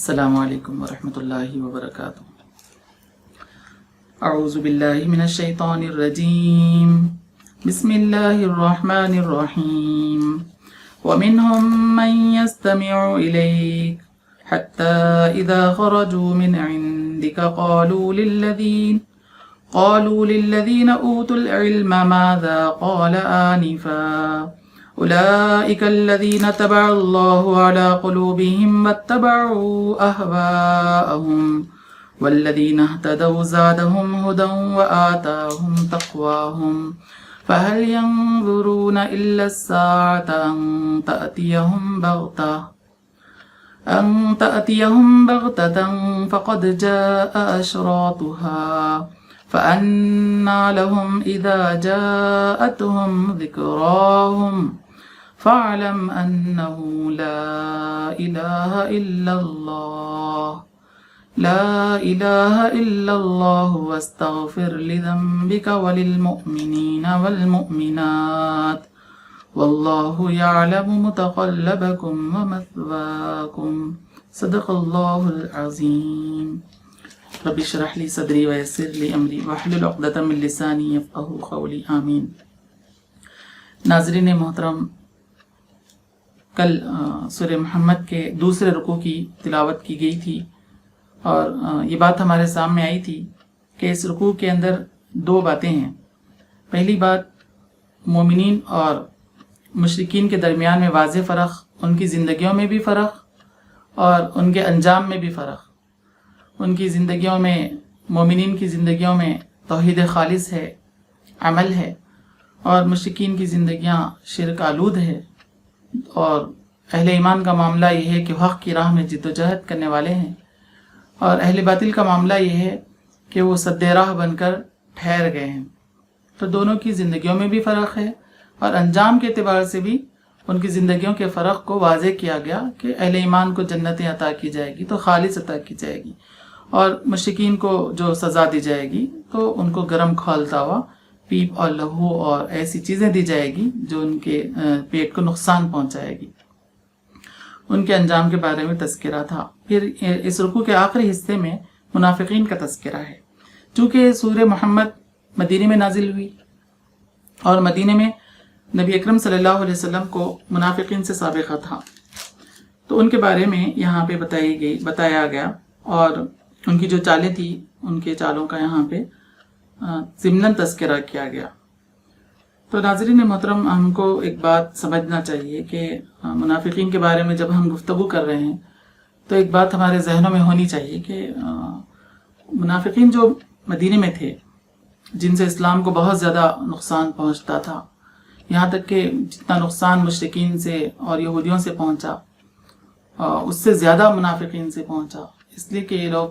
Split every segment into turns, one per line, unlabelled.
السلام علیکم ورحمۃ اللہ وبرکاتہ۔ اعوذ باللہ من الشیطان الرجیم، بسم اللہ الرحمن الرحیم۔ ومنهم من يستمع إليك حتى إذا خرجوا من عندك قالوا للذين أوتوا العلم ماذا قال آنفا أولئك الذين طبع الله على قلوبهم واتبعوا أهواءهم والذين اهتدوا زادهم هدى وآتاهم تقواهم فهل ينظرون إلا الساعة أن تأتيهم بغتة فقد جاء أشراطها فأنى لهم إذا جاءتهم ذكراهم فاعلم أنه لا إله إلا الله واستغفر لذنبك وللمؤمنين والمؤمنات والله يعلم متقلبكم ومثواكم صدق الله العظيم۔ رب اشرح لي صدري ويسر لي امری واحلل عقدۃ من لسانی یفقہوا قولی، آمین۔ ناظرین محترم، کل سورہ محمد کے دوسرے رکوع کی تلاوت کی گئی تھی اور یہ بات ہمارے سامنے آئی تھی کہ اس رکوع کے اندر دو باتیں ہیں۔ پہلی بات، مومنین اور مشرکین کے درمیان میں واضح فرق، ان کی زندگیوں میں بھی فرق اور ان کے انجام میں بھی فرق۔ ان کی زندگیوں میں، مومنین کی زندگیوں میں توحید خالص ہے، عمل ہے، اور مشرکین کی زندگیاں شرک آلود ہے، اور اہل ایمان کا معاملہ یہ ہے کہ حق کی راہ میں جد و جہد کرنے والے ہیں، اور اہل باطل کا معاملہ یہ ہے کہ وہ سد راہ بن کر ٹھہر گئے ہیں۔ تو دونوں کی زندگیوں میں بھی فرق ہے، اور انجام کے اعتبار سے بھی ان کی زندگیوں کے فرق کو واضح کیا گیا کہ اہل ایمان کو جنتیں عطا کی جائے گی تو خالص عطا کی جائے گی، اور مشرکین کو جو سزا دی جائے گی تو ان کو گرم کھولتا ہوا پیپ اور لہو اور ایسی چیزیں دی جائے گی جو ان کے پیٹ کو نقصان پہنچائے گی۔ ان کے انجام کے بارے میں تذکرہ تھا۔ پھر اس رکوع کے آخری حصے میں منافقین کا تذکرہ ہے۔ چونکہ سورہ محمد مدینے میں نازل ہوئی اور مدینے میں نبی اکرم صلی اللہ علیہ وسلم کو منافقین سے سابقہ تھا، تو ان کے بارے میں یہاں پہ بتایا گیا، اور ان کی جو چالیں تھیں ان کے چالوں کا یہاں پہ ضمناً تذکرہ کیا گیا۔ تو ناظرین محترم، ہم کو ایک بات سمجھنا چاہیے کہ منافقین کے بارے میں جب ہم گفتگو کر رہے ہیں تو ایک بات ہمارے ذہنوں میں ہونی چاہیے کہ منافقین جو مدینے میں تھے، جن سے اسلام کو بہت زیادہ نقصان پہنچتا تھا، یہاں تک کہ جتنا نقصان مشرکین سے اور یہودیوں سے پہنچا اس سے زیادہ منافقین سے پہنچا، اس لیے کہ یہ لوگ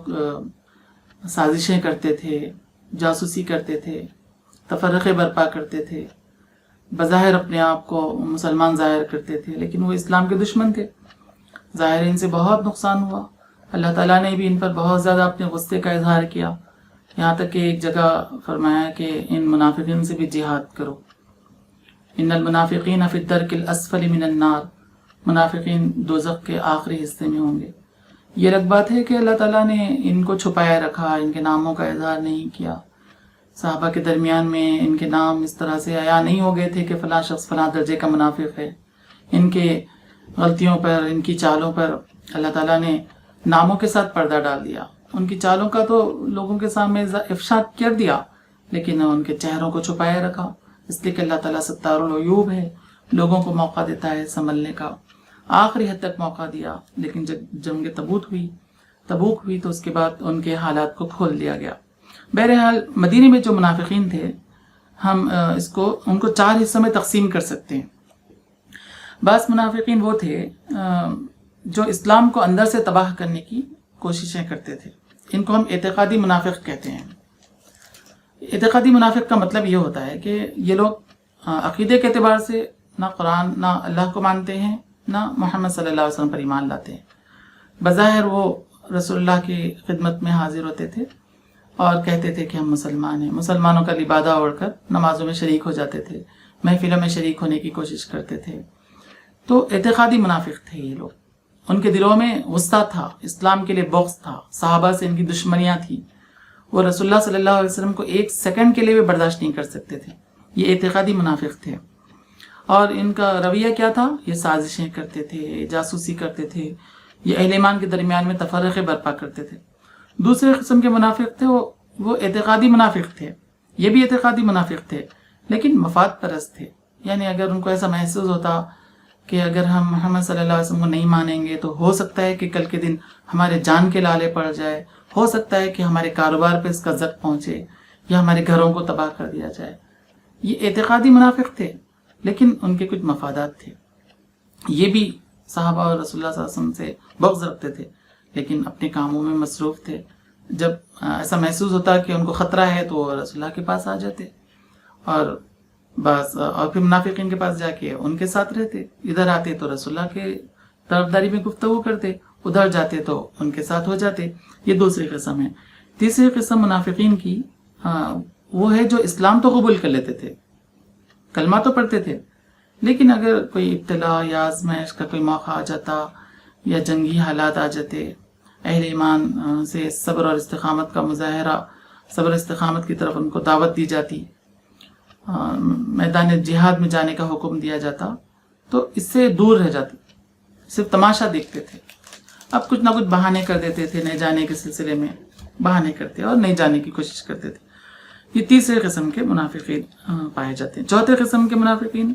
سازشیں کرتے تھے، جاسوسی کرتے تھے، تفرقے برپا کرتے تھے، بظاہر اپنے آپ کو مسلمان ظاہر کرتے تھے، لیکن وہ اسلام کے دشمن تھے۔ ظاہر ان سے بہت نقصان ہوا، اللہ تعالیٰ نے بھی ان پر بہت زیادہ اپنے غصے کا اظہار کیا، یہاں تک کہ ایک جگہ فرمایا کہ ان منافقین سے بھی جہاد کرو، ان المنافقین فی الدرک الاسفل من النار، منافقین دوزخ کے آخری حصے میں ہوں گے۔ یہ الگ بات ہے کہ اللہ تعالیٰ نے ان کو چھپائے رکھا، ان کے ناموں کا اظہار نہیں کیا، صحابہ کے درمیان میں ان کے نام اس طرح سے عیاں نہیں ہو گئے تھے کہ فلاں شخص فلاں درجے کا منافق ہے۔ ان کے غلطیوں پر، ان کی چالوں پر اللہ تعالیٰ نے ناموں کے ساتھ پردہ ڈال دیا۔ ان کی چالوں کا تو لوگوں کے سامنے افشا کر دیا، لیکن ان کے چہروں کو چھپائے رکھا، اس لیے کہ اللہ تعالیٰ ستار العیوب ہے، لوگوں کو موقع دیتا ہے سنبھلنے کا۔ آخری حد تک موقع دیا، لیکن جب جنگ تبوک ہوئی تو اس کے بعد ان کے حالات کو کھول دیا گیا۔ بہرحال مدینے میں جو منافقین تھے، ہم ان کو 4 حصوں میں تقسیم کر سکتے ہیں۔ بعض منافقین وہ تھے جو اسلام کو اندر سے تباہ کرنے کی کوششیں کرتے تھے، ان کو ہم اعتقادی منافق کہتے ہیں۔ اعتقادی منافق کا مطلب یہ ہوتا ہے کہ یہ لوگ عقیدے کے اعتبار سے نہ قرآن، نہ اللہ کو مانتے ہیں، نہ محمد صلی اللہ علیہ وسلم پر ایمان لاتے ہیں۔ بظاہر وہ رسول اللہ کی خدمت میں حاضر ہوتے تھے اور کہتے تھے کہ ہم مسلمان ہیں، مسلمانوں کا لبادہ اوڑھ کر نمازوں میں شریک ہو جاتے تھے، محفلوں میں شریک ہونے کی کوشش کرتے تھے۔ تو اعتقادی منافق تھے یہ لوگ، ان کے دلوں میں غصہ تھا، اسلام کے لیے بغض تھا، صحابہ سے ان کی دشمنیاں تھی، وہ رسول اللہ صلی اللہ علیہ وسلم کو ایک سیکنڈ کے لیے بھی برداشت نہیں کر سکتے تھے. یہ اعتقادی منافق تھے. اور ان کا رویہ کیا تھا؟ یہ سازشیں کرتے تھے، جاسوسی کرتے تھے، یہ اہل ایمان کے درمیان میں تفرقے برپا کرتے تھے. دوسرے قسم کے منافق تھے وہ اعتقادی منافق تھے. یہ بھی اعتقادی منافق تھے لیکن مفاد پرست تھے. یعنی اگر ان کو ایسا محسوس ہوتا کہ اگر ہم محمد صلی اللہ علیہ وسلم کو نہیں مانیں گے تو ہو سکتا ہے کہ کل کے دن ہمارے جان کے لالے پڑ جائے، ہو سکتا ہے کہ ہمارے کاروبار پہ اس کا زد پہنچے یا ہمارے گھروں کو تباہ کر دیا جائے. یہ اعتقادی منافق تھے لیکن ان کے کچھ مفادات تھے. یہ بھی صحابہ اور رسول اللہ صلی اللہ علیہ وسلم سے بغض رکھتے تھے لیکن اپنے کاموں میں مصروف تھے. جب ایسا محسوس ہوتا کہ ان کو خطرہ ہے تو وہ رسول اللہ کے پاس آ جاتے اور پھر منافقین کے پاس جا کے ان کے ساتھ رہتے. ادھر آتے تو رسول اللہ کے طرفداری میں گفتگو کرتے، ادھر جاتے تو ان کے ساتھ ہو جاتے. یہ دوسری قسم ہے. تیسری قسم منافقین کی وہ ہے جو اسلام تو قبول کر لیتے تھے، کلمہ تو پڑھتے تھے، لیکن اگر کوئی ابتلا یا آزمائش کا کوئی موقع آ جاتا یا جنگی حالات آ جاتے، اہل ایمان سے صبر اور استقامت کا مظاہرہ، صبر و استقامت کی طرف ان کو دعوت دی جاتی، میدان جہاد میں جانے کا حکم دیا جاتا تو اس سے دور رہ جاتے، صرف تماشا دیکھتے تھے. اب کچھ نہ کچھ بہانے کر دیتے تھے، نہیں جانے کے سلسلے میں بہانے کرتے اور نہیں جانے کی کوشش کرتے تھے. یہ تیسرے قسم کے منافقین پائے جاتے ہیں. چوتھے قسم کے منافقین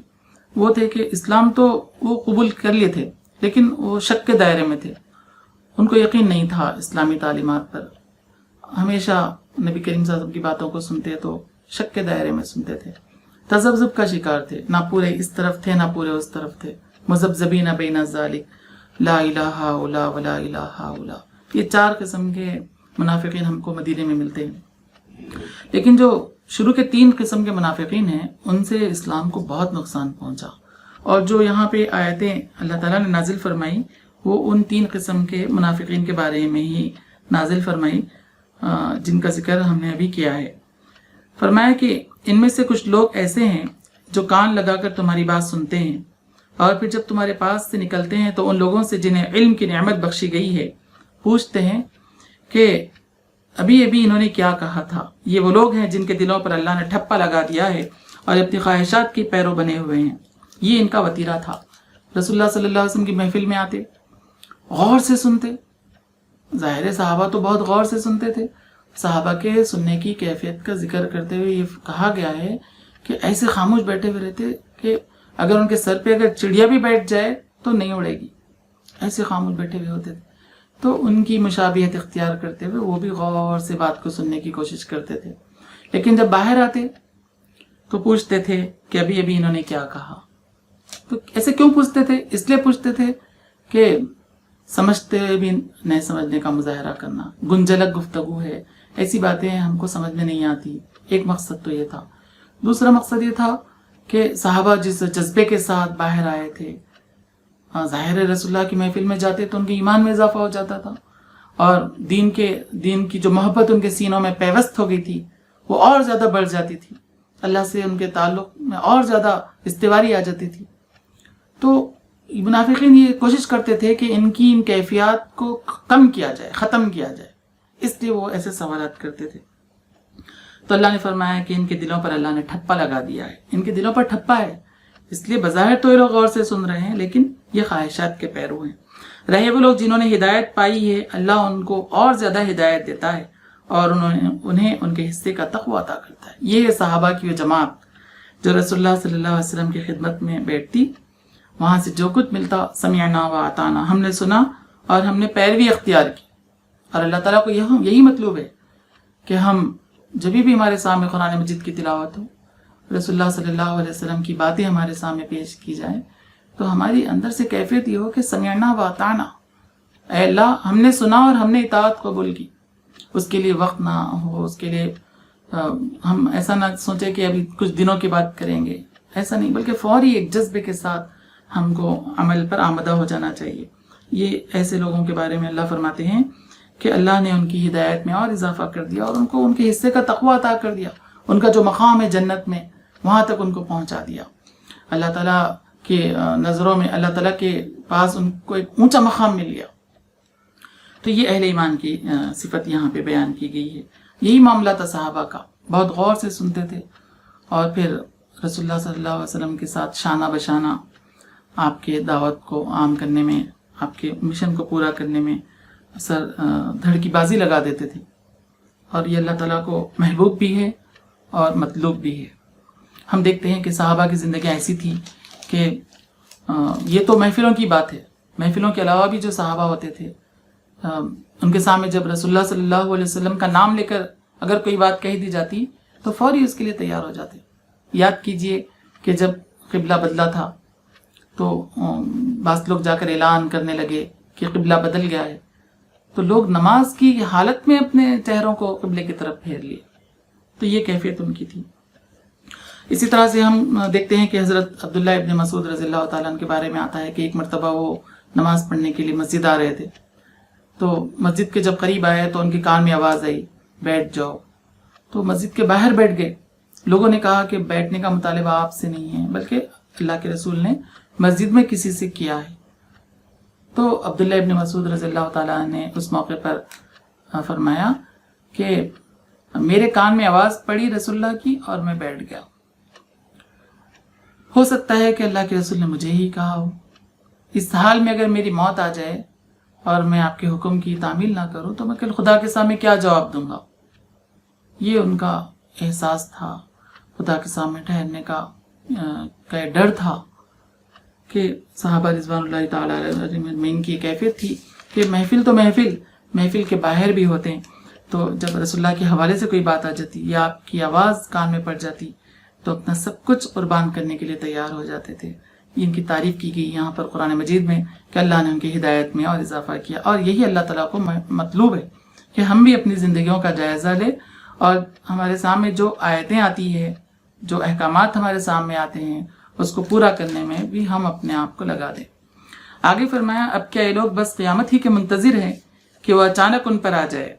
وہ تھے کہ اسلام تو وہ قبول کر لیے تھے لیکن وہ شک کے دائرے میں تھے. ان کو یقین نہیں تھا اسلامی تعلیمات پر. ہمیشہ نبی کریم صلی اللہ علیہ وسلم کی باتوں کو سنتے تو شک کے دائرے میں سنتے تھے. تذبذب کا شکار تھے، نہ پورے اس طرف تھے نہ پورے اس طرف تھے. مذبذبین بین ذالک لا الہ الا ولا الہ الا. یہ چار قسم کے منافقین ہم کو مدینے میں ملتے ہیں. لیکن جو شروع کے 3 قسم کے منافقین ہیں ان سے اسلام کو بہت نقصان پہنچا. اور جو یہاں پہ آیتیں اللہ تعالیٰ نے نازل فرمائی وہ ان 3 قسم کے منافقین کے بارے میں ہی نازل فرمائی جن کا ذکر ہم نے ابھی کیا ہے. فرمایا کہ ان میں سے کچھ لوگ ایسے ہیں جو کان لگا کر تمہاری بات سنتے ہیں اور پھر جب تمہارے پاس سے نکلتے ہیں تو ان لوگوں سے جنہیں علم کی نعمت بخشی گئی ہے پوچھتے ہیں کہ ابھی انہوں نے کیا کہا تھا. یہ وہ لوگ ہیں جن کے دلوں پر اللہ نے ٹھپا لگا دیا ہے اور اپنی خواہشات کی پیرو بنے ہوئے ہیں. یہ ان کا وتیرہ تھا. رسول اللہ صلی اللہ علیہ وسلم کی محفل میں آتے، غور سے سنتے. ظاہر صحابہ تو بہت غور سے سنتے تھے. صحابہ کے سننے کی کیفیت کا ذکر کرتے ہوئے یہ کہا گیا ہے کہ ایسے خاموش بیٹھے ہوئے رہتے کہ اگر ان کے سر پہ اگر چڑیا بھی بیٹھ جائے تو نہیں اڑے گی، ایسے خاموش بیٹھے ہوئے ہوتے تھے. تو ان کی مشابہت اختیار کرتے ہوئے وہ بھی غور سے بات کو سننے کی کوشش کرتے تھے. لیکن جب باہر آتے تو پوچھتے تھے کہ ابھی انہوں نے کیا کہا. تو ایسے کیوں پوچھتے تھے؟ اس لیے پوچھتے تھے کہ سمجھتے بھی نہیں سمجھنے کا مظاہرہ کرنا، گنجلک گفتگو ہے، ایسی باتیں ہم کو سمجھ میں نہیں آتی. ایک مقصد تو یہ تھا. دوسرا مقصد یہ تھا کہ صحابہ جس جذبے کے ساتھ باہر آئے تھے، ظاہر رسول اللہ کی محفل میں جاتے تو ان کے ایمان میں اضافہ ہو جاتا تھا اور دین کی جو محبت ان کے سینوں میں پیوست ہو گئی تھی وہ اور زیادہ بڑھ جاتی تھی. اللہ سے ان کے تعلق میں اور زیادہ استواری آ جاتی تھی. تو منافقین یہ کوشش کرتے تھے کہ ان کیفیات کو کم کیا جائے، ختم کیا جائے، اس لیے وہ ایسے سوالات کرتے تھے. تو اللہ نے فرمایا کہ ان کے دلوں پر اللہ نے ٹھپا لگا دیا ہے. ان کے دلوں پر ٹھپا ہے اس لیے بظاہر تو یہ لوگ غور سے سن رہے ہیں لیکن یہ خواہشات کے پیرو ہیں. رہے وہ لوگ جنہوں نے ہدایت پائی ہے، اللہ ان کو اور زیادہ ہدایت دیتا ہے اور انہیں ان کے حصے کا تقوی عطا کرتا ہے. یہ ہے صحابہ کی وہ جماعت جو رسول اللہ صلی اللہ علیہ وسلم کی خدمت میں بیٹھتی، وہاں سے جو کچھ ملتا سمعنا و اطعنا، ہم نے سنا اور ہم نے پیروی اختیار کی. اور اللہ تعالیٰ کو یہی مطلوب ہے کہ ہم جب بھی ہمارے سامنے قرآن مجید کی تلاوت ہو، رسول اللہ صلی اللہ علیہ وسلم کی باتیں ہمارے سامنے پیش کی جائیں تو ہماری اندر سے کیفیت یہ ہو کہ سمعنا و اطعنا، اے اللہ ہم نے سنا اور ہم نے اطاعت قبول کی. اس کے لیے وقت نہ ہو، اس کے لیے ہم ایسا نہ سوچے کہ ابھی کچھ دنوں کے بعد کریں گے، ایسا نہیں، بلکہ فوری ایک جذبے کے ساتھ ہم کو عمل پر آمدہ ہو جانا چاہیے. یہ ایسے لوگوں کے بارے میں اللہ فرماتے ہیں کہ اللہ نے ان کی ہدایت میں اور اضافہ کر دیا اور ان کو ان کے حصے کا تقوی عطا کر دیا. ان کا جو مقام ہے جنت میں وہاں تک ان کو پہنچا دیا. اللہ تعالیٰ کہ نظروں میں اللہ تعالیٰ کے پاس ان کو ایک اونچا مقام مل گیا. تو یہ اہل ایمان کی صفت یہاں پہ بیان کی گئی ہے. یہی معاملہ تھا صحابہ کا، بہت غور سے سنتے تھے اور پھر رسول اللہ صلی اللہ علیہ وسلم کے ساتھ شانہ بشانہ آپ کے دعوت کو عام کرنے میں، آپ کے مشن کو پورا کرنے میں دھڑ کی بازی لگا دیتے تھے. اور یہ اللہ تعالیٰ کو محبوب بھی ہے اور مطلوب بھی ہے. ہم دیکھتے ہیں کہ صحابہ کی زندگی ایسی تھی کہ یہ تو محفلوں کی بات ہے، محفلوں کے علاوہ بھی جو صحابہ ہوتے تھے ان کے سامنے جب رسول اللہ صلی اللہ علیہ وسلم کا نام لے کر اگر کوئی بات کہہ دی جاتی تو فوری اس کے لیے تیار ہو جاتے. یاد کیجئے کہ جب قبلہ بدلا تھا تو بعض لوگ جا کر اعلان کرنے لگے کہ قبلہ بدل گیا ہے، تو لوگ نماز کی حالت میں اپنے چہروں کو قبلے کی طرف پھیر لیے. تو یہ کیفیت ان کی تھی. اسی طرح سے ہم دیکھتے ہیں کہ حضرت عبداللہ ابن مسعود رضی اللہ تعالیٰ عنہ کے بارے میں آتا ہے کہ ایک مرتبہ وہ نماز پڑھنے کے لیے مسجد آ رہے تھے. تو مسجد کے جب قریب آئے تو ان کے کان میں آواز آئی بیٹھ جاؤ. تو مسجد کے باہر بیٹھ گئے. لوگوں نے کہا کہ بیٹھنے کا مطالبہ آپ سے نہیں ہے بلکہ اللہ کے رسول نے مسجد میں کسی سے کیا ہے. تو عبداللہ ابن مسعود رضی اللہ تعالیٰ نے اس موقع پر فرمایا کہ میرے کان میں آواز پڑی رسول اللہ کی اور میں بیٹھ گیا. ہو سکتا ہے کہ اللہ کے رسول نے مجھے ہی کہا ہو. اس حال میں اگر میری موت آ جائے اور میں آپ کے حکم کی تعمیل نہ کروں تو میں کل خدا کے سامنے کیا جواب دوں گا. یہ ان کا احساس تھا، خدا کے سامنے ٹھہرنے کا ڈر تھا کہ صحابہ رضوان اللہ تعالیٰ علیہ میں کی کیفیت تھی کہ محفل تو محفل کے باہر بھی ہوتے ہیں. تو جب رسول اللہ کے حوالے سے کوئی بات آ جاتی یا آپ کی آواز کان میں پڑ جاتی تو اپنا سب کچھ قربان کرنے کے لیے تیار ہو جاتے تھے. ان کی تعریف کی گئی یہاں پر قرآن مجید میں کہ اللہ نے ان کی ہدایت میں اور اضافہ کیا. اور یہی اللہ تعالیٰ کو مطلوب ہے کہ ہم بھی اپنی زندگیوں کا جائزہ لیں اور ہمارے سامنے جو آیتیں آتی ہیں، جو احکامات ہمارے سامنے آتے ہیں، اس کو پورا کرنے میں بھی ہم اپنے آپ کو لگا دیں. آگے فرمایا اب کیا یہ لوگ بس قیامت ہی کے منتظر ہیں کہ وہ اچانک ان پر آ جائے؟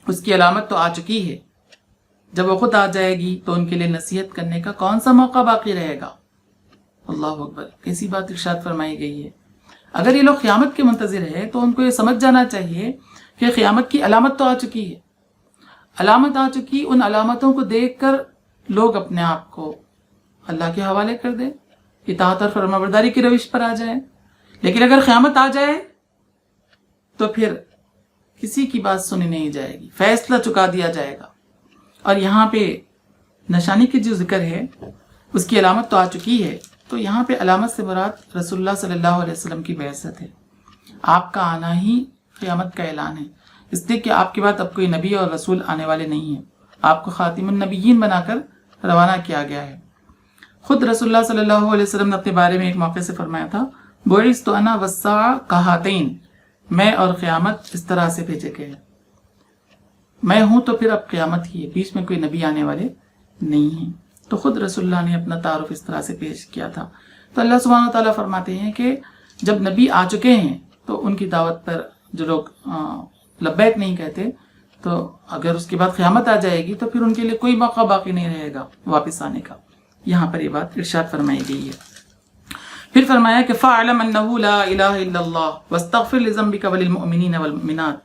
اس کی علامت تو آ چکی ہے. جب وہ خود آ جائے گی تو ان کے لیے نصیحت کرنے کا کون سا موقع باقی رہے گا؟ اللہ اکبر، کیسی بات ارشاد فرمائی گئی ہے. اگر یہ لوگ قیامت کے منتظر ہیں تو ان کو یہ سمجھ جانا چاہیے کہ قیامت کی علامت تو آ چکی ہے. علامت آ چکی، ان علامتوں کو دیکھ کر لوگ اپنے آپ کو اللہ کے حوالے کر دیں، اطاعت اور فرمانبرداری کی روش پر آ جائیں. لیکن اگر قیامت آ جائے تو پھر کسی کی بات سنی نہیں جائے گی، فیصلہ چکا دیا جائے گا. اور یہاں پہ نشانی کی جو ذکر ہے اس کی علامت تو آ چکی ہے، تو یہاں پہ علامت سے مراد رسول اللہ صلی اللہ علیہ وسلم کی بعثت ہے. آپ کا آنا ہی قیامت کا اعلان ہے، اس لیے کہ آپ کے بعد اب کوئی نبی اور رسول آنے والے نہیں ہیں. آپ کو خاتم النبیین بنا کر روانہ کیا گیا ہے. خود رسول اللہ صلی اللہ علیہ وسلم نے اپنے بارے میں ایک موقع سے فرمایا تھا بعثت انا والساعۃ کہاتین، میں اور قیامت اس طرح سے بھیجے گئے. میں ہوں تو پھر اب قیامت ہی ہے، بیچ میں کوئی نبی آنے والے نہیں ہیں. تو خود رسول اللہ نے اپنا تعارف اس طرح سے پیش کیا تھا. تو اللہ سبحانہ وتعالیٰ فرماتے ہیں کہ جب نبی آ چکے ہیں تو ان کی دعوت پر جو لوگ لبیک نہیں کہتے، تو اگر اس کے بعد قیامت آ جائے گی تو پھر ان کے لیے کوئی موقع باقی نہیں رہے گا واپس آنے کا. یہاں پر یہ بات ارشاد فرمائی گئی ہے. پھر فرمایا کہ فَاعْلَمْ أَنَّهُ لَا إِلَهَ إِلَّا اللَّهُ وَاسْتَغْفِرْ لِذَنبِكَ وَلِلْمُؤْمِنِينَ وَالْمُؤْمِنَاتِ.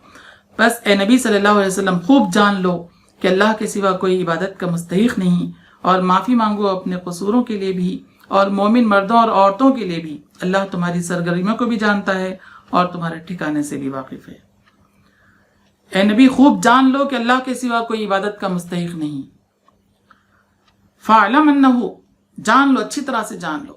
بس اے نبی صلی اللہ علیہ وسلم خوب جان لو کہ اللہ کے سوا کوئی عبادت کا مستحق نہیں، اور معافی مانگو اپنے قصوروں کے لیے بھی اور مومن مردوں اور عورتوں کے لیے بھی. اللہ تمہاری سرگرمیوں کو بھی جانتا ہے اور تمہارے ٹھکانے سے بھی واقف ہے. اے نبی خوب جان لو کہ اللہ کے سوا کوئی عبادت کا مستحق نہیں. فَاعْلَمْ أَنَّهُ، جان لو، اچھی طرح سے جان لو.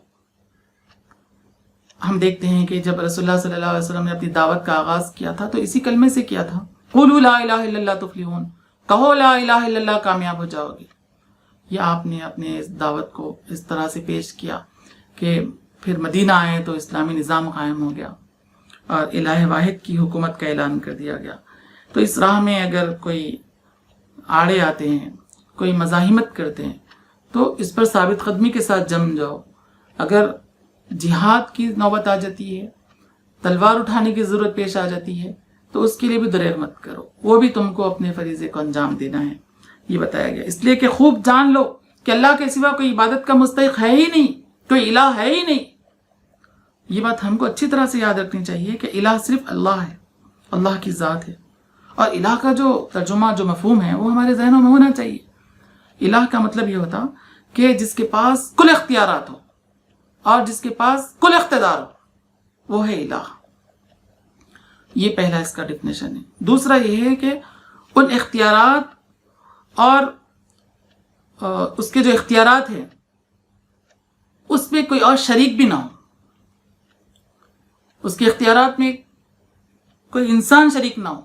ہم دیکھتے ہیں کہ جب رسول اللہ صلی اللہ علیہ وسلم نے اپنی دعوت کا آغاز کیا تھا تو اسی کلمے سے کیا تھا، قولوا لا الہ الا اللہ تفلحون، کہو لا الہ الا اللہ کامیاب ہو جاؤ گے. یہ آپ نے اپنے اس دعوت کو اس طرح سے پیش کیا کہ پھر مدینہ آئے تو اسلامی نظام قائم ہو گیا اور الہ واحد کی حکومت کا اعلان کر دیا گیا. تو اس راہ میں اگر کوئی آڑے آتے ہیں، کوئی مزاحمت کرتے ہیں تو اس پر ثابت قدمی کے ساتھ جم جاؤ. اگر جہاد کی نوبت آ جاتی ہے، تلوار اٹھانے کی ضرورت پیش آ جاتی ہے تو اس کے لیے بھی دریغ مت کرو، وہ بھی تم کو اپنے فریضے کو انجام دینا ہے. یہ بتایا گیا اس لیے کہ خوب جان لو کہ اللہ کے سوا کوئی عبادت کا مستحق ہے ہی نہیں. کوئی الہ ہے ہی نہیں. یہ بات ہم کو اچھی طرح سے یاد رکھنی چاہیے کہ الہ صرف اللہ ہے، اللہ کی ذات ہے. اور الہ کا جو ترجمہ، جو مفہوم ہے، وہ ہمارے ذہنوں میں ہونا چاہیے. الہ کا مطلب یہ ہوتا کہ جس کے پاس کل اختیارات ہو اور جس کے پاس کل اقتدار ہو، وہ ہے الہ. یہ پہلا اس کا ڈیفینیشن ہے. دوسرا یہ ہے کہ ان اختیارات اور اس کے جو اختیارات ہیں اس میں کوئی اور شریک بھی نہ ہو. اس کے اختیارات میں کوئی انسان شریک نہ ہو،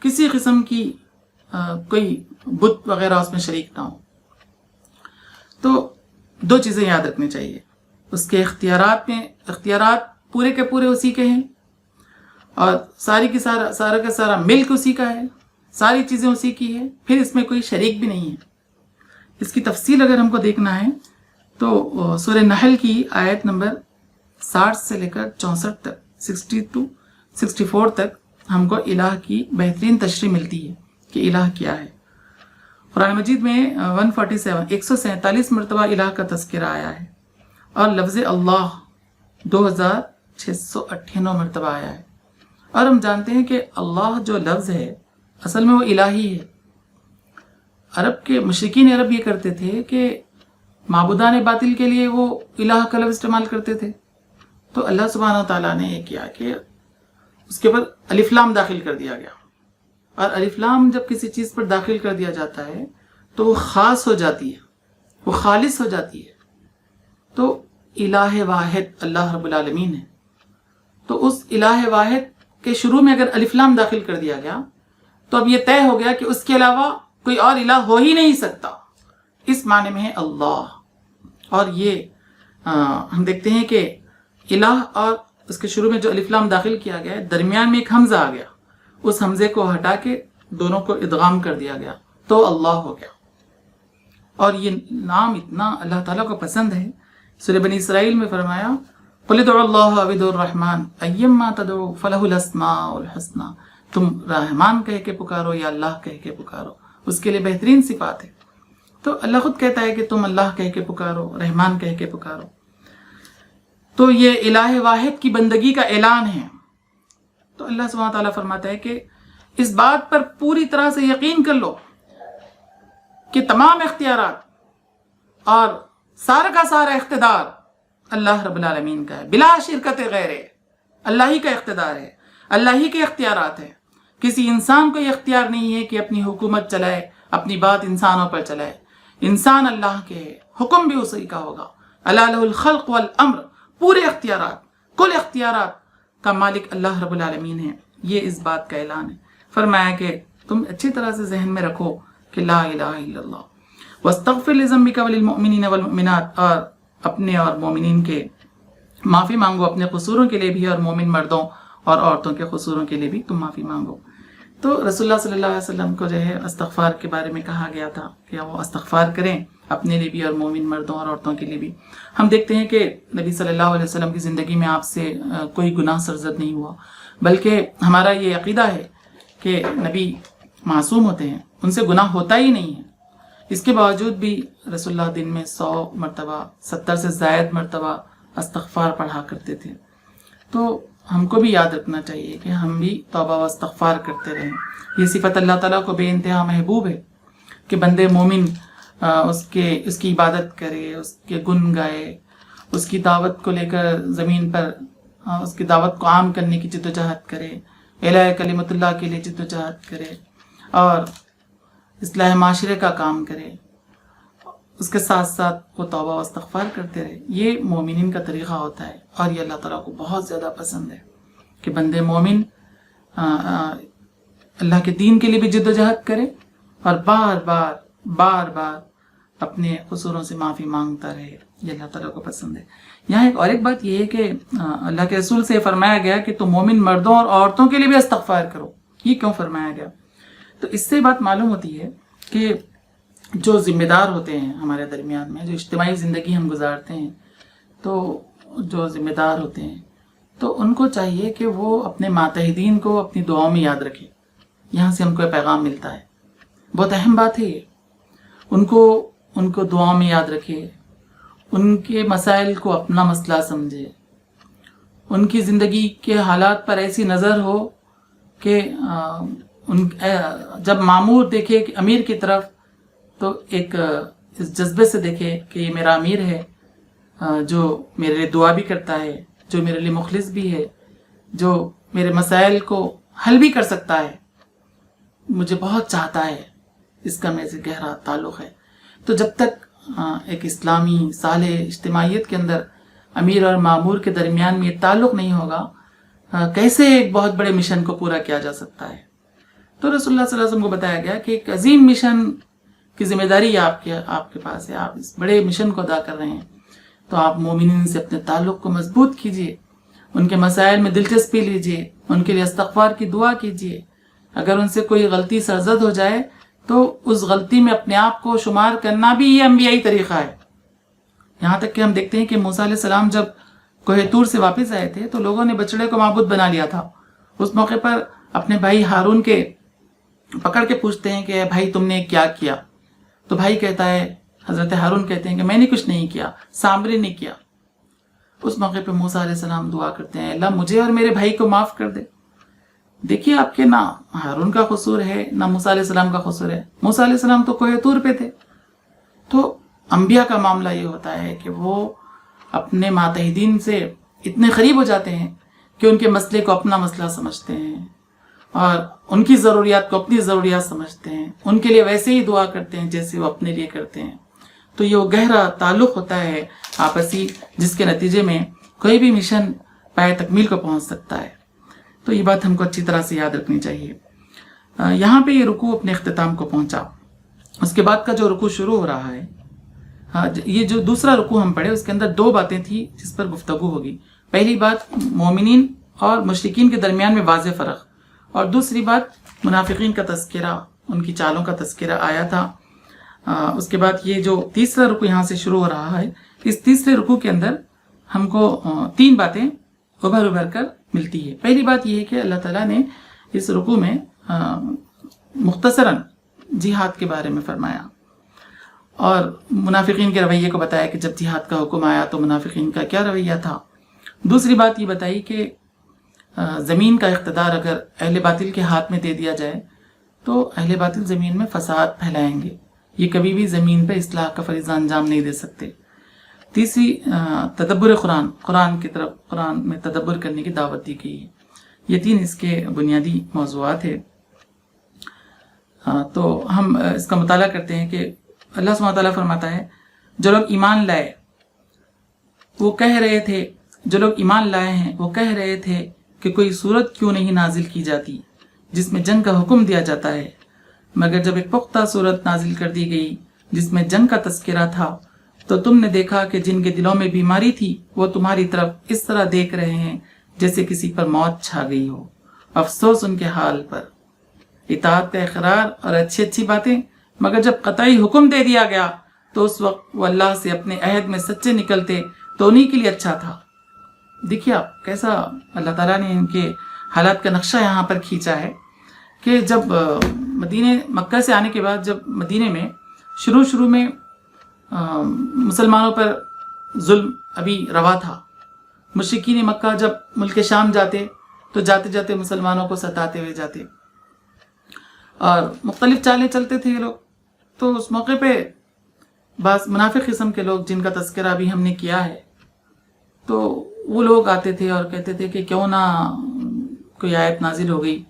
کسی قسم کی کوئی بت وغیرہ اس میں شریک نہ ہو. تو دو چیزیں یاد رکھنی چاہیے. اس کے اختیارات پورے کے پورے اسی کے ہیں، اور سارا کا سارا ملک اسی کا ہے، ساری چیزیں اسی کی ہے. پھر اس میں کوئی شریک بھی نہیں ہے. اس کی تفصیل اگر ہم کو دیکھنا ہے تو سورہ نحل کی آیت نمبر 60 سے لے کر 64 تک، 62 64 تک ہم کو الہ کی بہترین تشریح ملتی ہے کہ الہ کیا ہے. قرآن مجید میں 147 مرتبہ الہ کا تذکرہ آیا ہے، اور لفظ اللہ 2698 مرتبہ آیا ہے. اور ہم جانتے ہیں کہ اللہ جو لفظ ہے اصل میں وہ الہی ہے. عرب کے مشرکین عرب یہ کرتے تھے کہ معبودان باطل کے لیے وہ الہ کا لفظ استعمال کرتے تھے. تو اللہ سبحانہ تعالیٰ نے یہ کیا کہ اس کے اوپر الف لام داخل کر دیا گیا. اور الف لام جب کسی چیز پر داخل کر دیا جاتا ہے تو وہ خاص ہو جاتی ہے، وہ خالص ہو جاتی ہے. تو الہ واحد اللہ رب العالمین ہے. تو اس الہ واحد کے شروع میں اگر الف لام داخل کر دیا گیا تو اب یہ طے ہو گیا کہ اس کے علاوہ کوئی اور الہ ہو ہی نہیں سکتا. اس معنی میں ہے اللہ. اور یہ ہم دیکھتے ہیں کہ الہ اور اس کے شروع میں جو الف لام داخل کیا گیا ہے، درمیان میں ایک حمزہ آ گیا، اس حمزے کو ہٹا کے دونوں کو ادغام کر دیا گیا تو اللہ ہو گیا. اور یہ نام اتنا اللہ تعالیٰ کو پسند ہے. سورہ بنی اسرائیل میں فرمایا قُلِ ادْعُوا اللَّهَ أَوِ ادْعُوا الرَّحْمَٰنَ أَيَّمَّا تَدْعُوا فَلَهُ الْأَسْمَاءُ الْحُسْنَىٰ. تم رحمان کہہ کے پکارو یا اللہ کہہ کے پکارو، اس کے لیے بہترین صفات ہے. تو اللہ خود کہتا ہے کہ تم اللہ کہہ کے پکارو، رحمان کہہ کے پکارو. تو یہ الہ واحد کی بندگی کا اعلان ہے. تو اللہ سبحانہ تعالیٰ فرماتا ہے کہ اس بات پر پوری طرح سے یقین کر لو کہ تمام اختیارات اور سارا کا سارا اقتدار اللہ رب العالمین کا ہے، بلا شرکت غیر. اللہ ہی کا اقتدار ہے، اللہ ہی کے اختیارات ہیں. کسی انسان کو یہ اختیار نہیں ہے کہ اپنی حکومت چلائے، اپنی بات انسانوں پر چلائے. انسان اللہ کے ہے، حکم بھی اسی کا ہوگا. الا لہ الخلق والامر. پورے اختیارات، کل اختیارات کا مالک اللہ رب العالمین ہے. یہ اس بات کا اعلان ہے. فرمایا کہ تم اچھی طرح سے ذہن میں رکھو کہ لا الہ الا اللہ. واستغفر لذنبک وللمؤمنین والمؤمنات. اور اپنے اور مومنین کے معافی مانگو، اپنے قصوروں کے لیے بھی، اور مومن مردوں اور عورتوں کے قصوروں کے لیے بھی تم معافی مانگو. تو رسول اللہ صلی اللہ علیہ وسلم کو جو ہے استغفار کے بارے میں کہا گیا تھا کہ وہ استغفار کریں اپنے لیے بھی اور مومن مردوں اور عورتوں کے لیے بھی. ہم دیکھتے ہیں کہ نبی صلی اللہ علیہ وسلم کی زندگی میں آپ سے کوئی گناہ سرزد نہیں ہوا، بلکہ ہمارا یہ عقیدہ ہے کہ نبی معصوم ہوتے ہیں، ان سے گناہ ہوتا ہی نہیں ہے. اس کے باوجود بھی رسول اللہ دن میں 100 مرتبہ 70 سے زائد مرتبہ استغفار پڑھا کرتے تھے. تو ہم کو بھی یاد رکھنا چاہیے کہ ہم بھی توبہ و استغفار کرتے رہیں. یہ صفت اللہ تعالیٰ کو بے انتہا محبوب ہے کہ بندے مومن اس کی عبادت کرے، اس کے گن گائے، اس کی دعوت کو لے کر زمین پر اس کی دعوت کو عام کرنے کی جد و جہد کرے، اعلاء کلمت اللہ کے لیے جد و جہد کرے، اور اصلاح معاشرے کا کام کرے. اس کے ساتھ ساتھ وہ توبہ و استغفار کرتے رہے. یہ مومنین کا طریقہ ہوتا ہے، اور یہ اللہ تعالیٰ کو بہت زیادہ پسند ہے کہ بندے مومن اللہ کے دین کے لیے بھی جد و جہد کرے اور بار بار اپنے قصوروں سے معافی مانگتا رہے. یہ اللہ تعالیٰ کو پسند ہے. یہاں ایک بات یہ ہے کہ اللہ کے رسول سے فرمایا گیا کہ تم مومن مردوں اور عورتوں کے لیے بھی استغفار کرو. یہ کیوں فرمایا گیا؟ تو اس سے بات معلوم ہوتی ہے کہ جو ذمہ دار ہوتے ہیں ہمارے درمیان میں، جو اجتماعی زندگی ہم گزارتے ہیں، تو جو ذمہ دار ہوتے ہیں تو ان کو چاہیے کہ وہ اپنے ماتحدین کو اپنی دعاؤں میں یاد رکھیں. یہاں سے ہم کو پیغام ملتا ہے. بہت اہم بات ہے یہ. ان کو دعاؤں میں یاد رکھے، ان کے مسائل کو اپنا مسئلہ سمجھے، ان کی زندگی کے حالات پر ایسی نظر ہو کہ جب مامور دیکھے کہ امیر کی طرف تو ایک اس جذبے سے دیکھے کہ یہ میرا امیر ہے، جو میرے لیے دعا بھی کرتا ہے، جو میرے لیے مخلص بھی ہے، جو میرے مسائل کو حل بھی کر سکتا ہے، مجھے بہت چاہتا ہے، اس کا میرے سے گہرا تعلق ہے۔ تو جب تک ایک اسلامی صالح اجتماعیت کے اندر امیر اور مامور کے درمیان میں یہ تعلق نہیں ہوگا، کیسے ایک بہت بڑے مشن کو پورا کیا جا سکتا ہے؟ تو رسول اللہ صلی اللہ علیہ وسلم کو بتایا گیا کہ ایک عظیم مشن کی ذمہ داری آپ کے پاس ہے، آپ اس بڑے مشن کو ادا کر رہے ہیں، تو آپ مومنین سے اپنے تعلق کو مضبوط کیجئے، ان کے مسائل میں دلچسپی لیجئے، ان کے لیے استغفار کی دعا کیجئے۔ اگر ان سے کوئی غلطی سرزد ہو جائے تو اس غلطی میں اپنے آپ کو شمار کرنا بھی یہ انبیائی طریقہ ہے۔ یہاں تک کہ ہم دیکھتے ہیں کہ موسیٰ علیہ السلام جب کوہ طور سے واپس آئے تھے تو لوگوں نے بچڑے کو معبود بنا لیا تھا۔ اس موقع پر اپنے بھائی ہارون کے پکڑ کے پوچھتے ہیں کہ بھائی تم نے کیا کیا؟ تو بھائی کہتا ہے، حضرت ہارون کہتے ہیں کہ میں نے کچھ نہیں کیا، سامری نے کیا۔ اس موقع پہ موسیٰ علیہ السلام دعا کرتے ہیں، اللہ مجھے اور میرے بھائی کو معاف کر دے۔ دیکھیے آپ کے نہ ہارون کا قصور ہے نہ موسیٰ علیہ السلام کا قصور ہے، موسیٰ علیہ السلام تو کوہ طور پہ تھے۔ تو انبیاء کا معاملہ یہ ہوتا ہے کہ وہ اپنے ماتحدین سے اتنے قریب ہو جاتے ہیں کہ ان کے مسئلے کو اپنا مسئلہ سمجھتے ہیں اور ان کی ضروریات کو اپنی ضروریات سمجھتے ہیں، ان کے لیے ویسے ہی دعا کرتے ہیں جیسے وہ اپنے لیے کرتے ہیں۔ تو یہ وہ گہرا تعلق ہوتا ہے آپسی، جس کے نتیجے میں کوئی بھی مشن پائے تکمیل کو پہنچ سکتا ہے۔ تو یہ بات ہم کو اچھی طرح سے یاد رکھنی چاہیے۔ یہاں پہ یہ رکوع اپنے اختتام کو پہنچا۔ اس کے بعد کا جو رکوع شروع ہو رہا ہے، یہ جو دوسرا رکوع ہم پڑھے اس کے اندر دو باتیں تھیں جس پر گفتگو ہوگی۔ پہلی بات مومنین اور مشرکین کے درمیان میں واضح فرق، اور دوسری بات منافقین کا تذکرہ، ان کی چالوں کا تذکرہ آیا تھا۔ اس کے بعد یہ جو تیسرا رکوع یہاں سے شروع ہو رہا ہے، اس تیسرے رکوع کے اندر ہم کو تین باتیں ابھر کر ملتی ہے۔ پہلی بات یہ ہے کہ اللہ تعالیٰ نے اس رکوع میں مختصراً جہاد کے بارے میں فرمایا اور منافقین کے رویے کو بتایا کہ جب جہاد کا حکم آیا تو منافقین کا کیا رویہ تھا۔ دوسری بات یہ بتائی کہ زمین کا اقتدار اگر اہل باطل کے ہاتھ میں دے دیا جائے تو اہل باطل زمین میں فساد پھیلائیں گے، یہ کبھی بھی زمین پہ اصلاح کا فریضہ انجام نہیں دے سکتے۔ تیسری تدبر قرآن کی طرف، قرآن میں تدبر کرنے کی دعوت دی گئی ہے۔ یہ تین اس کے بنیادی موضوعات ہیں۔ تو ہم اس کا مطالعہ کرتے ہیں کہ اللہ سبحانہ وتعالیٰ فرماتا ہے، جو لوگ ایمان لائے وہ کہہ رہے تھے، جو لوگ ایمان لائے ہیں وہ کہہ رہے تھے کہ کوئی صورت کیوں نہیں نازل کی جاتی جس میں جنگ کا حکم دیا جاتا ہے، مگر جب ایک پختہ صورت نازل کر دی گئی جس میں جنگ کا تذکرہ تھا تو تم نے دیکھا کہ جن کے دلوں میں بیماری تھی وہ تمہاری طرف اس طرح دیکھ رہے ہیں جیسے کسی پر موت چھا گئی ہو، افسوس ان کے حال پر۔ اطاعت کا اقرار اور اچھی باتیں، مگر جب قطعی حکم دے دیا گیا تو اس وقت وہ اللہ سے اپنے عہد میں سچے نکلتے تو انہی کے لیے اچھا تھا۔ دیکھیے آپ کیسا اللہ تعالیٰ نے ان کے حالات کا نقشہ یہاں پر کھینچا ہے کہ جب مکہ سے آنے کے بعد جب مدینے میں شروع میں مسلمانوں پر ظلم ابھی روا تھا، مشرکین مکہ جب ملک شام جاتے تو جاتے جاتے مسلمانوں کو ستاتے ہوئے جاتے اور مختلف چالیں چلتے تھے یہ لوگ۔ تو اس موقع پہ بعض منافق قسم کے لوگ جن کا تذکرہ بھی ہم نے کیا ہے، تو وہ لوگ آتے تھے اور کہتے تھے کہ کیوں نہ کوئی آیت نازل ہو گئی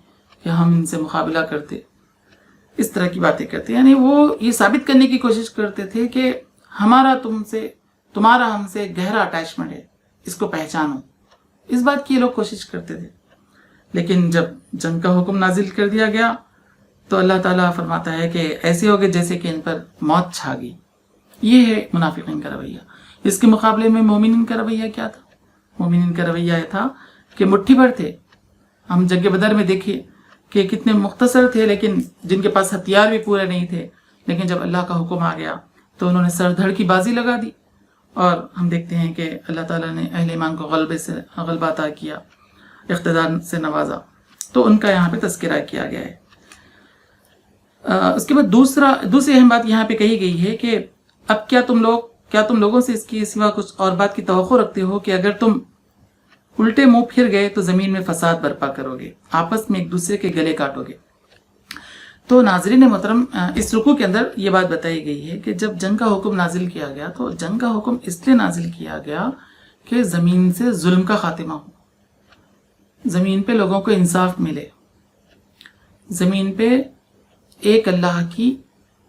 کہ ہم ان سے مقابلہ کرتے، اس طرح کی باتیں کرتے، یعنی وہ یہ ثابت کرنے کی کوشش کرتے تھے کہ تمہارا ہم سے گہرا اٹیچمنٹ ہے، اس کو پہچانو، اس بات کی یہ لوگ کوشش کرتے تھے۔ لیکن جب جنگ کا حکم نازل کر دیا گیا تو اللہ تعالیٰ فرماتا ہے کہ ایسے ہوگے جیسے کہ ان پر موت چھا گئی۔ یہ ہے منافقین کا رویہ۔ اس کے مقابلے میں مومنین کا رویہ کیا تھا؟ مومنین کا رویہ یہ تھا کہ مٹھی بھر تھے۔ ہم جنگ بدر میں دیکھیے کہ کتنے مختصر تھے، لیکن جن کے پاس ہتھیار بھی پورے نہیں تھے، لیکن جب اللہ کا حکم آ گیا تو انہوں نے سر دھڑ کی بازی لگا دی، اور ہم دیکھتے ہیں کہ اللہ تعالیٰ نے اہل ایمان کو غلبہ عطا کیا، اقتدار سے نوازا۔ تو ان کا یہاں پہ تذکرہ کیا گیا ہے۔ اس کے بعد دوسری اہم بات یہاں پہ کہی گئی ہے کہ اب کیا تم لوگ کیا تم لوگوں سے اس کی سوا کچھ اور بات کی توقع رکھتے ہو کہ اگر تم الٹے منہ پھر گئے تو زمین میں فساد برپا کرو گے، آپس میں ایک دوسرے کے گلے کاٹو گے۔ تو ناظرین محترم، اس رکوع کے اندر یہ بات بتائی گئی ہے کہ جب جنگ کا حکم نازل کیا گیا تو جنگ کا حکم اس لیے نازل کیا گیا کہ زمین سے ظلم کا خاتمہ ہو، زمین پہ لوگوں کو انصاف ملے، زمین پہ ایک اللہ کی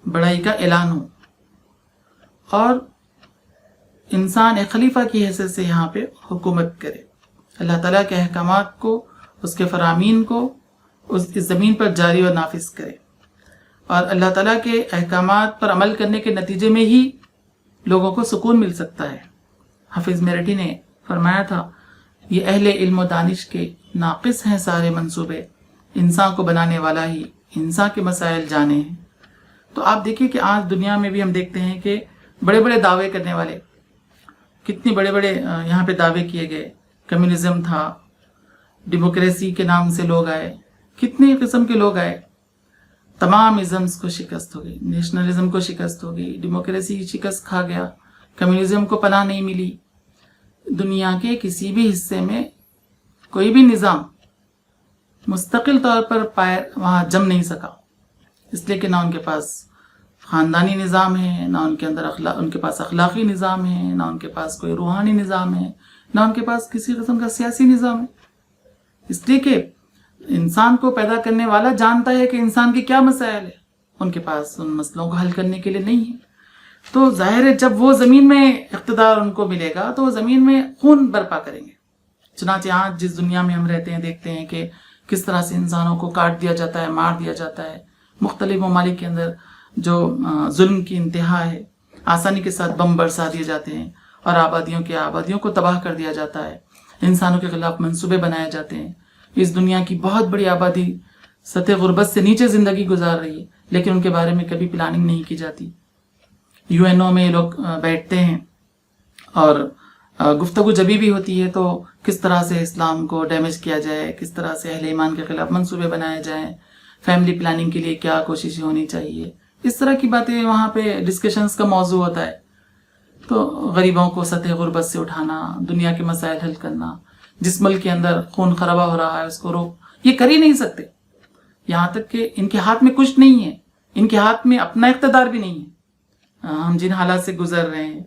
بڑائی کا اعلان ہو، اور انسان ایک خلیفہ کی حیثیت سے یہاں پہ حکومت کرے، اللہ تعالیٰ کے احکامات کو، اس کے فرامین کو اس زمین پر جاری و نافذ کرے، اور اللہ تعالیٰ کے احکامات پر عمل کرنے کے نتیجے میں ہی لوگوں کو سکون مل سکتا ہے۔ حافظ میرٹھی نے فرمایا تھا، یہ اہل علم و دانش کے ناقص ہیں سارے منصوبے، انسان کو بنانے والا ہی انسان کے مسائل جانے ہیں۔ تو آپ دیکھیں کہ آج دنیا میں بھی ہم دیکھتے ہیں کہ بڑے بڑے دعوے کرنے والے، کتنے بڑے بڑے یہاں پہ دعوے کیے گئے، کمیونزم تھا، ڈیموکریسی کے نام سے لوگ آئے، کتنے قسم کے لوگ آئے، تمام ازمز کو شکست ہو گئی، نیشنلزم کو شکست ہو گئی، ڈیموکریسی شکست کھا گیا، کمیونزم کو پناہ نہیں ملی، دنیا کے کسی بھی حصے میں کوئی بھی نظام مستقل طور پر وہاں جم نہیں سکا، اس لیے کہ نہ ان کے پاس خاندانی نظام ہے، نہ ان کے اندر ان کے پاس اخلاقی نظام ہے، نہ ان کے پاس کوئی روحانی نظام ہے، نہ ان کے پاس کسی قسم کا سیاسی نظام ہے، اس لیے کہ انسان کو پیدا کرنے والا جانتا ہے کہ انسان کے کیا مسائل ہے، ان کے پاس ان مسئلوں کو حل کرنے کے لیے نہیں ہے۔ تو ظاہر ہے جب وہ زمین میں اقتدار ان کو ملے گا تو وہ زمین میں خون برپا کریں گے۔ چنانچہ آج جس دنیا میں ہم رہتے ہیں دیکھتے ہیں کہ کس طرح سے انسانوں کو کاٹ دیا جاتا ہے، مار دیا جاتا ہے، مختلف ممالک کے اندر جو ظلم کی انتہا ہے، آسانی کے ساتھ بم برسا دیے جاتے ہیں اور آبادیوں کو تباہ کر دیا جاتا ہے، انسانوں کے خلاف منصوبے بنائے جاتے ہیں۔ اس دنیا کی بہت بڑی آبادی سطح غربت سے نیچے زندگی گزار رہی ہے، لیکن ان کے بارے میں کبھی پلاننگ نہیں کی جاتی۔ UN میں لوگ بیٹھتے ہیں اور گفتگو جبھی بھی ہوتی ہے تو کس طرح سے اسلام کو ڈیمیج کیا جائے، کس طرح سے اہل ایمان کے خلاف منصوبے بنائے جائیں، فیملی پلاننگ کے لیے کیا کوششیں ہونی چاہیے، اس طرح کی باتیں وہاں پہ ڈسکشنز کا موضوع ہوتا ہے۔ تو غریبوں کو سطح غربت سے اٹھانا، دنیا کے مسائل حل کرنا، جس ملک کے اندر خون خرابہ ہو رہا ہے اس کو روک، یہ کر ہی نہیں سکتے، یہاں تک کہ ان کے ہاتھ میں کچھ نہیں ہے، ان کے ہاتھ میں اپنا اقتدار بھی نہیں ہے۔ ہم جن حالات سے گزر رہے ہیں،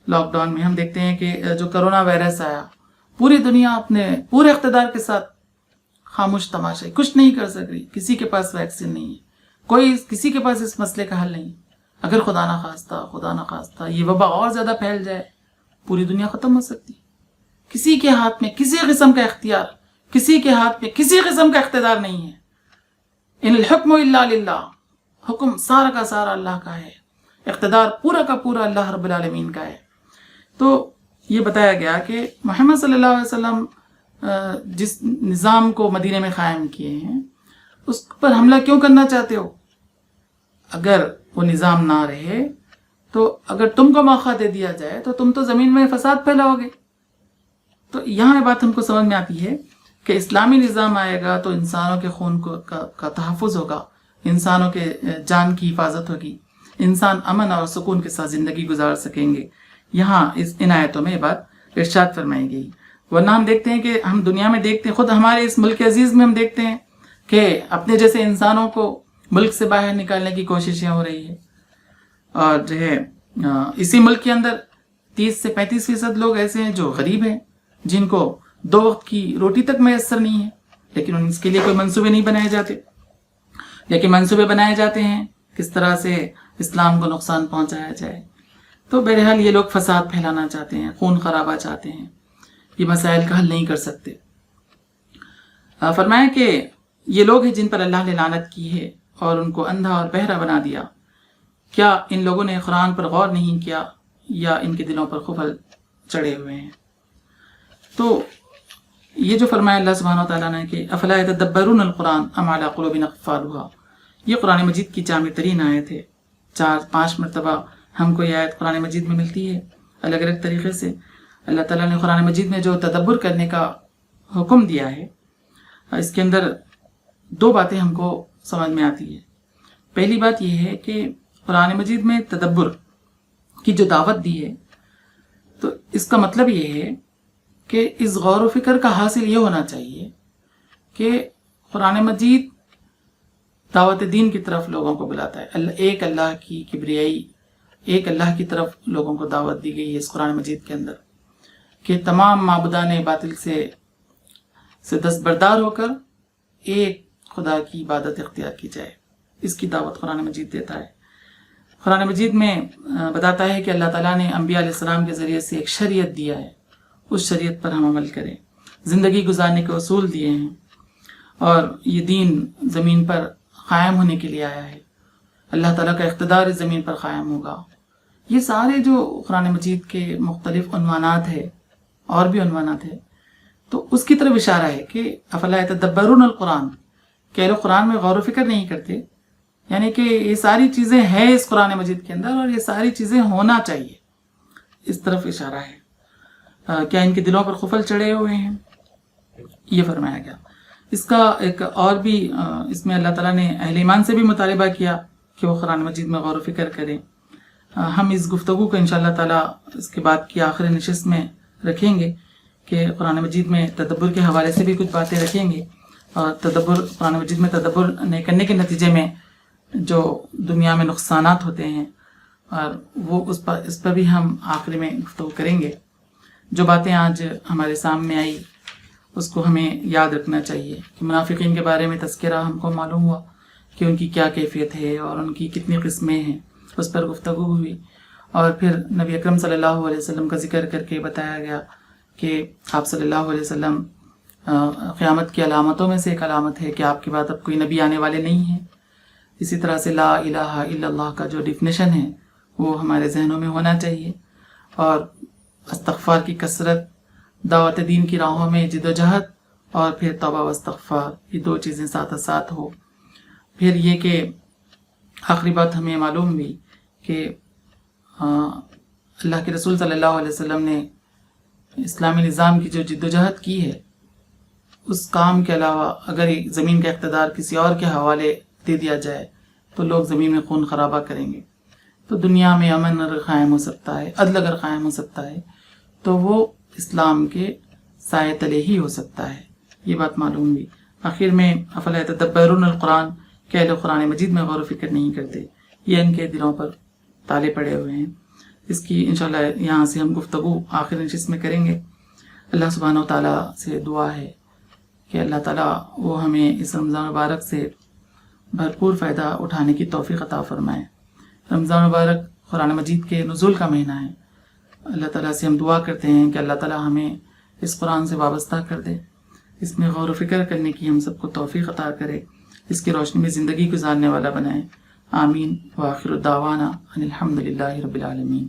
لاک ڈاؤن میں ہم دیکھتے ہیں کہ جو کرونا وائرس آیا، پوری دنیا اپنے پورے اقتدار کے ساتھ خاموش تماشائی، کچھ نہیں کر سک رہی، کسی کے پاس ویکسین نہیں ہے، کسی کے پاس اس مسئلے کا حل نہیں۔ اگر خدا نخواستہ یہ وبا اور زیادہ پھیل جائے، پوری دنیا ختم ہو سکتی۔ کسی کے ہاتھ میں کسی قسم کا اختیار، کسی کے ہاتھ میں کسی قسم کا اقتدار نہیں ہے۔ ان الحکم الا للہ، حکم سارا کا سارا اللہ کا ہے، اقتدار پورا کا پورا اللہ رب العالمین کا ہے۔ تو یہ بتایا گیا کہ محمد صلی اللہ علیہ وسلم جس نظام کو مدینہ میں قائم کیے ہیں اس پر حملہ کیوں کرنا چاہتے ہو؟ اگر وہ نظام نہ رہے تو اگر تم کو موقع دے دیا جائے تو تم تو زمین میں فساد پھیلاؤ گے۔ تو یہاں یہ بات ہم کو سمجھ میں آتی ہے کہ اسلامی نظام آئے گا تو انسانوں کے خون کا تحفظ ہوگا، انسانوں کے جان کی حفاظت ہوگی، انسان امن اور سکون کے ساتھ زندگی گزار سکیں گے۔ یہاں ان آیتوں میں یہ بات ارشاد فرمائی گئی۔ ورنہ ہم دیکھتے ہیں کہ ہم دنیا میں دیکھتے ہیں، خود ہمارے اس ملک عزیز میں ہم دیکھتے ہیں کہ اپنے جیسے انسانوں کو ملک سے باہر نکالنے کی کوششیں ہو رہی ہیں، اور جو ہے اسی ملک کے اندر 30 سے 35% لوگ ایسے ہیں جو غریب ہیں، جن کو 2 وقت کی روٹی تک میسر نہیں ہے، لیکن اس کے لیے کوئی منصوبے نہیں بنائے جاتے، لیکن منصوبے بنائے جاتے ہیں کس طرح سے اسلام کو نقصان پہنچایا جائے۔ تو بہرحال یہ لوگ فساد پھیلانا چاہتے ہیں، خون خرابہ چاہتے ہیں، یہ مسائل کا حل نہیں کر سکتے۔ فرمایا کہ یہ لوگ ہیں جن پر اللہ نے لعنت کی ہے اور ان کو اندھا اور بہرا بنا دیا۔ کیا ان لوگوں نے قرآن پر غور نہیں کیا یا ان کے دلوں پر قفل چڑھے ہوئے ہیں؟ تو یہ جو فرمایا اللہ سبحانہ و تعالیٰ نے کہ افلا یتدبرون القرآن ام علی قلوب اقفالها، یہ قرآن مجید کی جامع ترین آیت ہے۔ 4-5 مرتبہ ہم کو یہ آیت قرآن مجید میں ملتی ہے الگ الگ طریقے سے۔ اللہ تعالیٰ نے قرآن مجید میں جو تدبر کرنے کا حکم دیا ہے، اس کے اندر 2 باتیں ہم کو سمجھ میں آتی ہے۔ پہلی بات یہ ہے کہ قرآن مجید میں تدبر کی جو دعوت دی ہے، تو اس کا مطلب یہ ہے کہ اس غور و فکر کا حاصل یہ ہونا چاہیے کہ قرآن مجید دعوت دین کی طرف لوگوں کو بلاتا ہے، ایک اللہ کی کبریائی، ایک اللہ کی طرف لوگوں کو دعوت دی گئی ہے اس قرآن مجید کے اندر کہ تمام معبودان باطل سے دستبردار ہو کر ایک خدا کی عبادت اختیار کی جائے۔ اس کی دعوت قرآن مجید دیتا ہے۔ قرآن مجید میں بتاتا ہے کہ اللہ تعالیٰ نے انبیاء علیہ السلام کے ذریعے سے ایک شریعت دیا ہے، اس شریعت پر ہم عمل کریں، زندگی گزارنے کے اصول دیے ہیں، اور یہ دین زمین پر قائم ہونے کے لیے آیا ہے۔ اللہ تعالیٰ کا اقتدار اس زمین پر قائم ہوگا۔ یہ سارے جو قرآن مجید کے مختلف عنوانات ہیں، اور بھی عنوانات ہیں، تو اس کی طرف اشارہ ہے کہ افلا یتدبرون القرآن، کہ لوگ قرآن میں غور و فکر نہیں کرتے، یعنی کہ یہ ساری چیزیں ہیں اس قرآن مجید کے اندر اور یہ ساری چیزیں ہونا چاہیے، اس طرف اشارہ ہے۔ کیا ان کے دلوں پر خفل چڑھے ہوئے ہیں، یہ فرمایا گیا۔ اس کا ایک اور بھی اس میں اللہ تعالیٰ نے اہل ایمان سے بھی مطالبہ کیا کہ وہ قرآن مجید میں غور و فکر کریں۔ ہم اس گفتگو کو انشاءاللہ تعالیٰ اس کے بعد کی آخری نشست میں رکھیں گے کہ قرآن مجید میں تدبر کے حوالے سے بھی کچھ باتیں رکھیں گے، اور قرآن مجید میں تدبر نہیں کرنے کے نتیجے میں جو دنیا میں نقصانات ہوتے ہیں، اور وہ اس پر بھی ہم آخری میں گفتگو کریں گے۔ جو باتیں آج ہمارے سامنے آئی اس کو ہمیں یاد رکھنا چاہیے کہ منافقین کے بارے میں تذکرہ ہم کو معلوم ہوا کہ ان کی کیا کیفیت ہے اور ان کی کتنی قسمیں ہیں، اس پر گفتگو ہوئی، اور پھر نبی اکرم صلی اللہ علیہ وسلم کا ذکر کر کے بتایا گیا کہ آپ صلی اللہ علیہ وسلم قیامت کی علامتوں میں سے ایک علامت ہے کہ آپ کے بعد اب کوئی نبی آنے والے نہیں ہیں۔ اسی طرح سے لا الہ الا اللہ کا جو ڈیفینیشن ہے وہ ہمارے ذہنوں میں ہونا چاہیے، اور استغفار کی کثرت، دعوت دین کی راہوں میں جد و جہد، اور پھر توبہ و استغفار، یہ دو چیزیں ساتھ ساتھ ہو۔ پھر یہ کہ آخری بات ہمیں معلوم ہوئی کہ اللہ کے رسول صلی اللہ علیہ وسلم نے اسلامی نظام کی جو جد و جہد کی ہے، اس کام کے علاوہ اگر زمین کا اقتدار کسی اور کے حوالے دے دیا جائے تو لوگ زمین میں خون خرابہ کریں گے۔ تو دنیا میں امن اگر قائم ہو سکتا ہے، عدل اگر قائم ہو سکتا ہے، تو وہ اسلام کے سائے تلے ہی ہو سکتا ہے۔ یہ بات معلوم ہوئی۔ آخر میں افلا یتدبرون القرآن، کہ لوگ قرآن مجید میں غور و فکر نہیں کرتے، یہ ان کے دلوں پر تالے پڑے ہوئے ہیں۔ اس کی انشاءاللہ یہاں سے ہم گفتگو آخر نشست میں کریں گے۔ اللہ سبحانہ و تعالیٰ سے دعا ہے کہ اللہ تعالیٰ وہ ہمیں اس رمضان مبارک سے بھرپور فائدہ اٹھانے کی توفیق عطا فرمائے۔ رمضان مبارک قرآن مجید کے نزول کا مہینہ ہے۔ اللہ تعالیٰ سے ہم دعا کرتے ہیں کہ اللہ تعالیٰ ہمیں اس قرآن سے وابستہ کر دے، اس میں غور و فکر کرنے کی ہم سب کو توفیق عطا کرے، اس کی روشنی میں زندگی گزارنے والا بنائے۔ آمین۔ وآخر دعوانا ان الحمد للہ رب العالمین۔